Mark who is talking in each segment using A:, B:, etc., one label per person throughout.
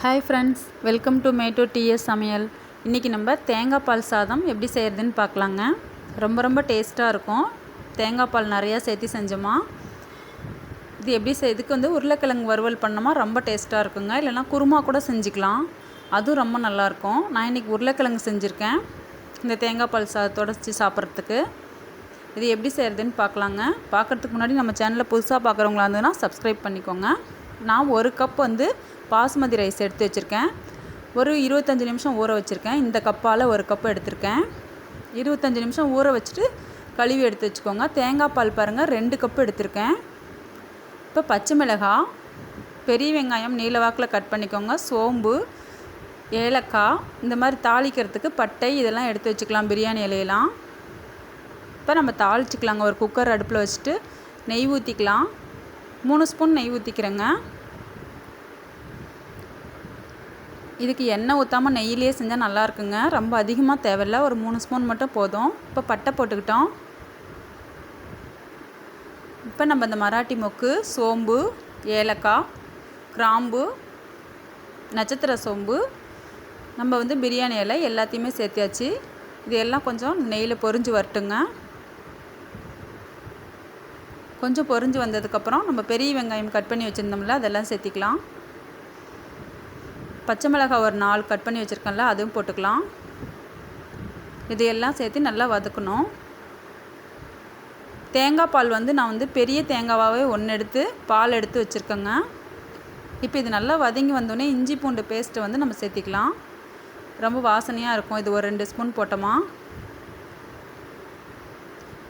A: Hi friends, welcome to மேட்டோ டிஎஸ் சமையல். இன்றைக்கி நம்ம தேங்காய் பால் சாதம் எப்படி செய்கிறதுன்னு பார்க்கலாங்க. ரொம்ப டேஸ்ட்டாக இருக்கும். தேங்காய் பால் நிறையா சேர்த்து செஞ்சோமா இது எப்படி இதுக்கு வந்து உருளைக்கிழங்கு வறுவல் பண்ணோமா ரொம்ப டேஸ்ட்டாக இருக்குங்க. இல்லைனா குருமா கூட செஞ்சுக்கலாம், அதுவும் ரொம்ப நல்லாயிருக்கும். நான் இன்றைக்கி உருளைக்கிழங்கு செஞ்சுருக்கேன் இந்த தேங்காய் பால் சாதத்தோடு வச்சு சாப்பிட்றதுக்கு. இது எப்படி செய்கிறதுன்னு பார்க்கலாங்க. பார்க்குறதுக்கு முன்னாடி நம்ம சேனலில் புதுசாக பார்க்குறவங்களா இருந்ததுன்னா சப்ஸ்கிரைப் பண்ணிக்கோங்க. நான் ஒரு கப் வந்து பாஸ்மதி ரைஸ் எடுத்து வச்சுருக்கேன். ஒரு 25 நிமிஷம் ஊற வச்சுருக்கேன். இந்த கப்பால் ஒரு கப்பு எடுத்திருக்கேன். 25 நிமிஷம் ஊற வச்சுட்டு கழுவி எடுத்து வச்சுக்கோங்க. தேங்காய் பால் பாருங்கள் 2 கப்பு எடுத்திருக்கேன். இப்போ பச்சை மிளகாய், பெரிய வெங்காயம் நீல வாக்கில் கட் பண்ணிக்கோங்க. சோம்பு, ஏலக்காய், இந்த மாதிரி தாளிக்கிறதுக்கு பட்டை இதெல்லாம் எடுத்து வச்சுக்கலாம், பிரியாணி இலையெல்லாம். இப்போ நம்ம தாளிச்சிக்கலாங்க. ஒரு குக்கர் அடுப்பில் வச்சுட்டு நெய் ஊற்றிக்கலாம். 3 ஸ்பூன் நெய் ஊற்றிக்கிறேங்க. இதுக்கு எண்ணெய் ஊற்றாமல் நெய்யிலே செஞ்சால் நல்லாயிருக்குங்க. ரொம்ப அதிகமாக தேவையில்லை, ஒரு 3 ஸ்பூன் மட்டும் போதும். இப்போ பட்டை போட்டுக்கிட்டோம். இப்போ நம்ம இந்த மராட்டி மொக்கு, சோம்பு, ஏலக்காய், கிராம்பு, நட்சத்திர சோம்பு, நம்ம வந்து பிரியாணி இலை எல்லாத்தையுமே சேர்த்தியாச்சு. இது எல்லாம் கொஞ்சம் நெய்யில் பொரிஞ்சு வரட்டுங்க. கொஞ்சம் பொரிஞ்சு வந்ததுக்கப்புறம் நம்ம பெரிய வெங்காயம் கட் பண்ணி வச்சுருந்தோம்ல அதெல்லாம் சேர்த்திக்கலாம். பச்சை மிளகாய் ஒரு 4 கட் பண்ணி வச்சுருக்கேன்ல அதுவும் போட்டுக்கலாம். இதையெல்லாம் சேர்த்து நல்லா வதக்கணும். தேங்காய் பால் வந்து நான் வந்து பெரிய தேங்காவாகவே 1 எடுத்து பால் எடுத்து வச்சுருக்கேங்க. இப்போ இது நல்லா வதங்கி வந்தோடனே இஞ்சி பூண்டு பேஸ்ட்டு வந்து நம்ம சேர்த்திக்கலாம். ரொம்ப வாசனையாக இருக்கும். இது ஒரு 2 ஸ்பூன் போட்டோமா.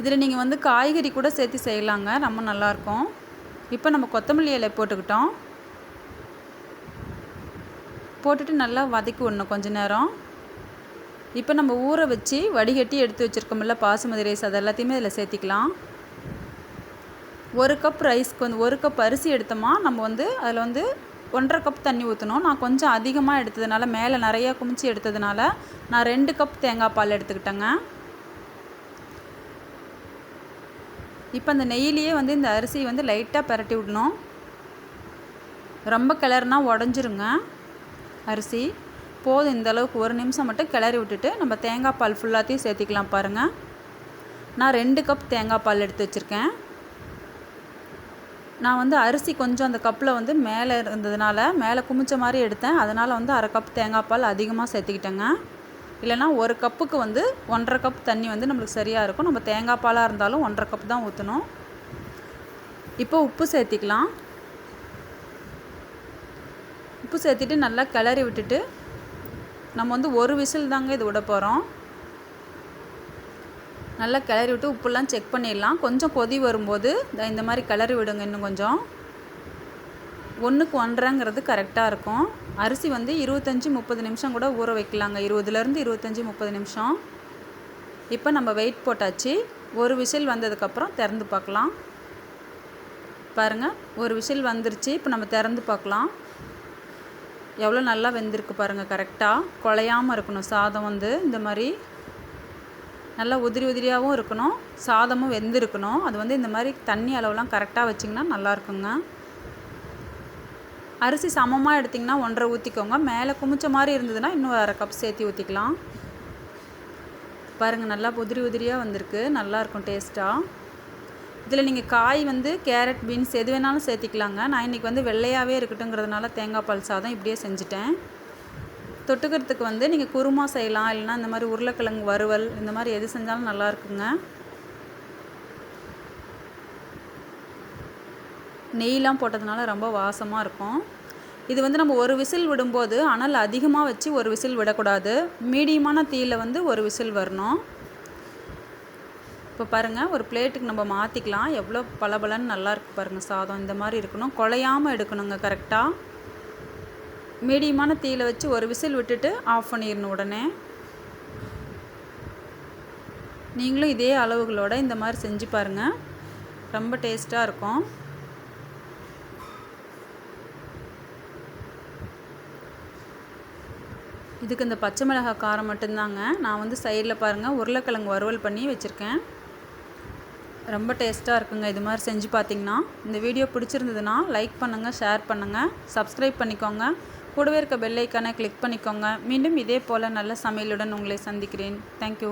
A: இதில் நீங்கள் வந்து காய்கறி கூட சேர்த்து செய்யலாங்க, ரொம்ப நல்லாயிருக்கும். இப்போ நம்ம கொத்தமல்லி இலை போட்டுக்கிட்டோம். போட்டுட்டு நல்லா வதக்கி விடணும் கொஞ்ச நேரம். இப்போ நம்ம ஊற வச்சு வடிகட்டி எடுத்து வச்சுருக்கோம்ல பாசுமதி ரைஸ், அது எல்லாத்தையுமே இதில் சேர்த்திக்கலாம். 1 கப் ரைஸ்க்கு வந்து 1 கப் அரிசி எடுத்தோமா நம்ம வந்து அதில் வந்து 1.5 கப் தண்ணி ஊற்றணும். நான் கொஞ்சம் அதிகமாக எடுத்ததுனால, மேலே நிறையா குமிச்சு எடுத்ததுனால நான் 2 கப் தேங்காய் பால் எடுத்துக்கிட்டேங்க. இப்போ அந்த நெய்யிலேயே வந்து இந்த அரிசி வந்து லைட்டாக பரட்டி விடணும். ரொம்ப கிளறுனா உடஞ்சிருங்க அரிசி. போதும் இந்த அளவுக்கு 1 நிமிஷம் மட்டும் கிளறி விட்டுட்டு நம்ம தேங்காய் பால் ஃபுல்லாத்தையும் சேர்த்திக்கலாம். பாருங்கள், நான் 2 கப் தேங்காய் பால் எடுத்து வச்சுருக்கேன். நான் வந்து அரிசி கொஞ்சம் அந்த கப்பில் வந்து மேலே இருந்ததுனால மேலே குமிச்ச மாதிரி எடுத்தேன். அதனால் வந்து 1/2 கப் தேங்காய் பால் அதிகமாக சேர்த்திக்கிட்டேங்க. இல்லைனா 1 கப்புக்கு வந்து 1.5 கப் தண்ணி வந்து நம்மளுக்கு சரியாக இருக்கும். நம்ம தேங்காய் பாலாக இருந்தாலும் 1.5 கப் தான் ஊற்றணும். இப்போ உப்பு சேர்த்திக்கலாம். உப்பு சேர்த்துட்டு நல்லா கிளறி விட்டுட்டு நம்ம வந்து 1 விசில் தாங்க இது விட போகிறோம். நல்லா கிளறி விட்டு உப்புலாம் செக் பண்ணிடலாம். கொஞ்சம் கொதி வரும்போது இந்த மாதிரி கிளறி விடுங்க. இன்னும் கொஞ்சம் 1க்கு 1.5ங்கிறது கரெக்டாக இருக்கும். அரிசி வந்து 25-30 நிமிஷம் கூட ஊற வைக்கலாங்க. 20லேருந்து 25-30 நிமிஷம். இப்போ நம்ம வெயிட் போட்டாச்சு. 1 விசில் வந்ததுக்கப்புறம் திறந்து பார்க்கலாம். பாருங்கள், 1 விசில் வந்துருச்சு. இப்போ நம்ம திறந்து பார்க்கலாம். எவ்வளோ நல்லா வெந்திருக்கு பாருங்கள். கரெக்டாக குழையாமல் இருக்கணும் சாதம். வந்து இந்த மாதிரி நல்லா உதிரியாகவும் இருக்கணும், சாதமும் வெந்திருக்கணும். அது வந்து இந்த மாதிரி தண்ணி அளவுலாம் கரெக்டாக வச்சிங்கன்னா நல்லாயிருக்குங்க. அரிசி சமமாக எடுத்திங்கன்னா 1.5 ஊற்றிக்கோங்க. மேலே குமிச்ச மாதிரி இருந்ததுன்னா இன்னும் 1/2 கப் சேர்த்து ஊற்றிக்கலாம். பாருங்கள், நல்லா உதிரியாக வந்திருக்கு. நல்லாயிருக்கும் டேஸ்ட்டாக. இதில் நீங்கள் காய் வந்து கேரட், பீன்ஸ் எது வேணாலும் சேர்த்திக்கலாங்க. நான் இன்றைக்கி வந்து வெள்ளையாகவே இருக்கட்டுங்கிறதுனால தேங்காய் பால் சாதம் இப்படியே செஞ்சுட்டேன். தொட்டுக்கிறதுக்கு வந்து நீங்கள் குருமா செய்யலாம், இல்லைனா இந்த மாதிரி உருளைக்கிழங்கு வறுவல், இந்த மாதிரி எது செஞ்சாலும் நல்லாயிருக்குங்க. நெய்லாம் போட்டதுனால ரொம்ப வாசமாக இருக்கும். இது வந்து நம்ம 1 விசில் விடும்போது அனல் அதிகமாக வச்சு 1 விசில் விடக்கூடாது. மீடியமான தீயில் வந்து 1 விசில் வரணும். இப்போ பாருங்கள், ஒரு பிளேட்டுக்கு நம்ம மாற்றிக்கலாம். எவ்வளோ பளபளன்னு நல்லாயிருக்கு பாருங்கள் சாதம். இந்த மாதிரி இருக்கணும், குழையாமல் எடுக்கணுங்க. கரெக்டாக மீடியமான தீயில் வச்சு 1 விசில் விட்டுட்டு ஆஃப் பண்ணிடணும் உடனே. நீங்களும் இதே அளவுகளோட இந்த மாதிரி செஞ்சு பாருங்கள், ரொம்ப டேஸ்ட்டாக இருக்கும். இதுக்கு இந்த பச்சை மிளகாய் காரம் மட்டும்தாங்க. நான் வந்து சைடில் பாருங்கள் உருளைக்கிழங்கு வறுவல் பண்ணி வச்சுருக்கேன். ரொம்ப டேஸ்ட்டாக இருக்குங்க. இது மாதிரி செஞ்சு பார்த்திங்கன்னா. இந்த வீடியோ பிடிச்சிருந்ததுன்னா லைக் பண்ணுங்கள், ஷேர் பண்ணுங்கள், சப்ஸ்கிரைப் பண்ணிக்கோங்க. கூடவே இருக்க பெல் ஐக்கானை கிளிக் பண்ணிக்கோங்க. மீண்டும் இதே போல் நல்ல சமையலுடன் உங்களை சந்திக்கிறேன். தேங்க்யூ.